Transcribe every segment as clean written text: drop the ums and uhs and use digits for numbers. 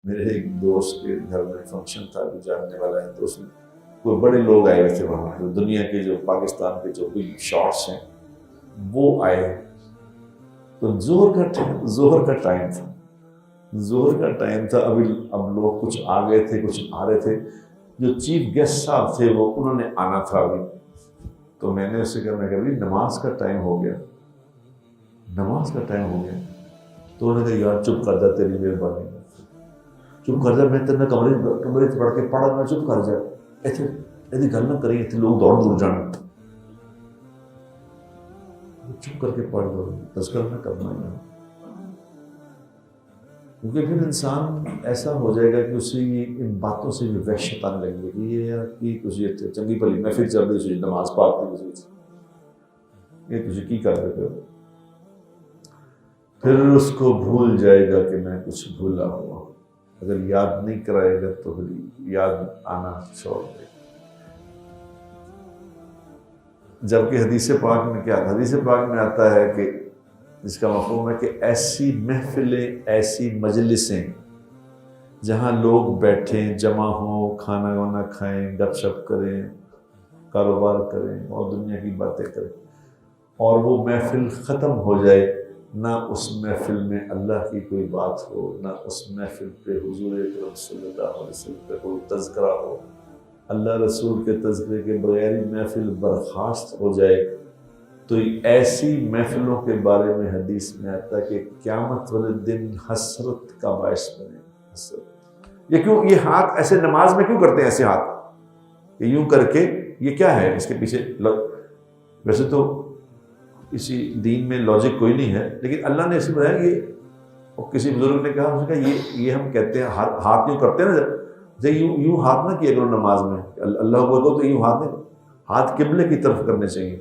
میرے ایک دوست کے گھر میں فنکشن تھا، جو جاننے والا ہے، تو اس میں کوئی بڑے لوگ آئے ہوئے تھے وہاں، جو دنیا کے جو پاکستان کے جو بگ شاٹس ہیں وہ آئے. تو ظہر کا ٹائم تھا. ظہر کا ٹائم تھا. اب لوگ کچھ آ گئے تھے، کچھ آ رہے تھے. جو چیف گیسٹ صاحب تھے وہ انہوں نے آنا تھا ابھی. تو میں نے اس سے کہا، میں کہ نماز کا ٹائم ہو گیا، نماز کا ٹائم ہو گیا. تو انہوں نے کہا، یار چپ کر جا، تیری مہربانی، چپ کر جا، میں تیرے کمرے پڑھ کے پڑھا، میں چپ کر جا، ایسی گل نہ کری، اتنے لوگ دور جانا، چپ کر کے پڑھ لو، تذکرہ نہ کرنا ہے. کیونکہ پھر انسان ایسا ہو جائے گا کہ اسے ان باتوں سے بھی وحشت آنے لگے گی کہ یہ یار کی تجھے چنگی بھلی محفل چل رہی، تجھے نماز پڑھتی، یہ تجھے کی کر رہے ہو. پھر اس کو بھول جائے گا کہ میں کچھ بھولا ہوا. اگر یاد نہیں کرائے گا تو پھر یاد آنا چھوڑ دے. جبکہ حدیث پاک میں کیا، حدیث پاک میں آتا ہے کہ جس کا مفہوم ہے کہ ایسی محفلیں، ایسی مجلسیں جہاں لوگ بیٹھیں، جمع ہوں، کھانا وانا کھائیں، گپ شپ کریں، کاروبار کریں اور دنیا کی باتیں کریں، اور وہ محفل ختم ہو جائے، نہ اس محفل میں اللہ کی کوئی بات ہو، نہ اس محفل پہ حضور اکرم صلی اللہ علیہ وسلم کا کوئی تذکرہ ہو، اللہ رسول کے تذکرے کے بغیر محفل برخاست ہو جائے، تو ایسی محفلوں کے بارے میں حدیث میں آتا ہے کہ قیامت والے دن حسرت کا باعث بنے. حسرت یہ کیوں، یہ ہاتھ ایسے نماز میں کیوں کرتے ہیں، ایسے ہاتھ کہ یوں کر کے، یہ کیا ہے اس کے پیچھے؟ ویسے تو اسی دین میں لاجک کوئی نہیں ہے، لیکن اللہ نے اسے بتایا. یہ کسی بزرگ نے کہا، اس نے کہا یہ ہم کہتے ہیں ہاتھ یوں کرتے ہیں نا، جب یوں ہاتھ نہ کیا کرو نماز میں، اللہ اکبر کو تو یوں ہاتھ نہیں، ہاتھ قبلے کی طرف کرنے چاہیے،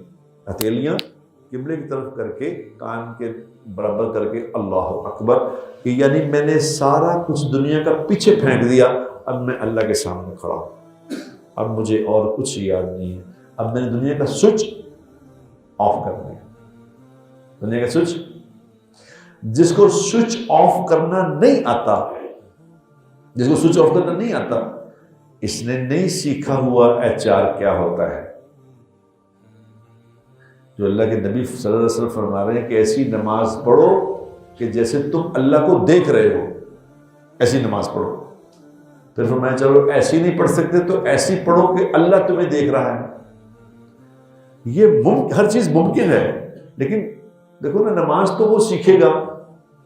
ہتھیلیاں قبلے کی طرف کر کے، کان کے برابر کر کے اللہ اکبر، کہ یعنی میں نے سارا کچھ دنیا کا پیچھے پھینک دیا، اب میں اللہ کے سامنے کھڑا ہوں، اب مجھے اور کچھ یاد نہیں ہے، اب میں نے دنیا کا سوئچ آف کر دیا. دنیا کا سوئچ، جس کو سوئچ آف کرنا نہیں آتا، جس کو سوئچ آف کرنا نہیں آتا، اس نے نہیں سیکھا ہوا HR کیا ہوتا ہے. جو اللہ کے نبی صلی اللہ علیہ وسلم فرما رہے ہیں کہ ایسی نماز پڑھو کہ جیسے تم اللہ کو دیکھ رہے ہو، ایسی نماز پڑھو. پھر فرمایا چلو ایسی نہیں پڑھ سکتے تو ایسی پڑھو کہ اللہ تمہیں دیکھ رہا ہے. یہ ہر چیز ممکن ہے، لیکن دیکھو نا، نماز تو وہ سیکھے گا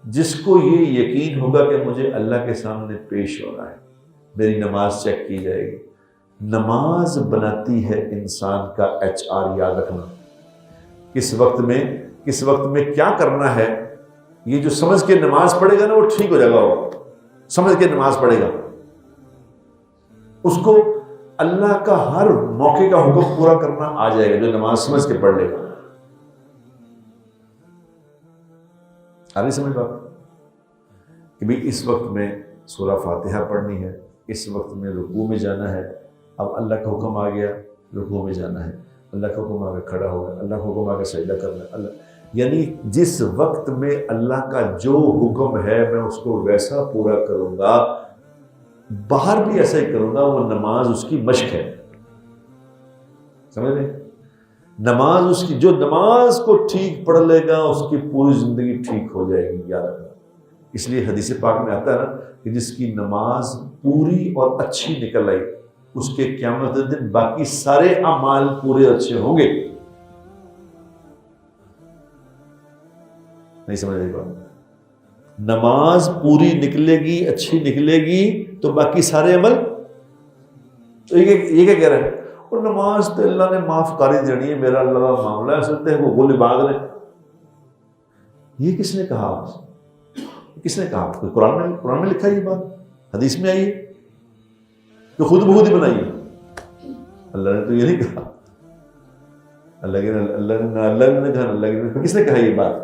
جس کو یہ یقین ہوگا کہ مجھے اللہ کے سامنے پیش ہو رہا ہے، میری نماز چیک کی جائے گی. نماز بناتی ہے انسان کا HR. یاد رکھنا، کس وقت میں کیا کرنا ہے، یہ جو سمجھ کے نماز پڑھے گا نا، وہ ٹھیک ہو جائے گا. وہ سمجھ کے نماز پڑھے گا، اس کو اللہ کا ہر موقع کا حکم پورا کرنا آ جائے گا، جو نماز سمجھ کے پڑھ لے گا. آگے سمجھ بات کہ بھی اس وقت میں سورہ فاتحہ پڑھنی ہے، اس وقت میں رکوع میں جانا ہے، اب اللہ کا حکم آ گیا رکوع میں جانا ہے، اللہ کا حکم آ کے کھڑا ہوگا، اللہ کا حکم آ کے سجدہ کرنا ہے. اللہ یعنی جس وقت میں اللہ کا جو حکم ہے میں اس کو ویسا پورا کروں گا، باہر بھی ایسا ہی کروں گا. وہ نماز اس کی مشق ہے، سمجھ لیں؟ نماز اس کی، جو نماز کو ٹھیک پڑھ لے گا اس کی پوری زندگی ٹھیک ہو جائے گی. یاد رکھنا، اس لیے حدیث پاک میں آتا ہے نا کہ جس کی نماز پوری اور اچھی نکل آئی، اس کے قیامت دن باقی سارے اعمال پورے اچھے ہوں گے. نہیں سمجھ رہی بات؟ نماز پوری نکلے گی، اچھی نکلے گی تو باقی سارے عمل. تو یہ کیا کہہ رہا ہے؟ اور نماز تو اللہ نے معاف کاری دینی ہے، میرا اللہ کا معاملہ ہے، سکتے ہیں وہ گل باغ نے. یہ کس نے کہا؟ کس نے کہا؟ کوئی قرآن میں لکھا ہے یہ بات؟ حدیث میں آئی ہے کہ خود بخود ہی بنائی ہے؟ اللہ نے تو یہ نہیں کہا. اللہ نے کہا، اللہ نے کہا، کس نے کہا یہ بات؟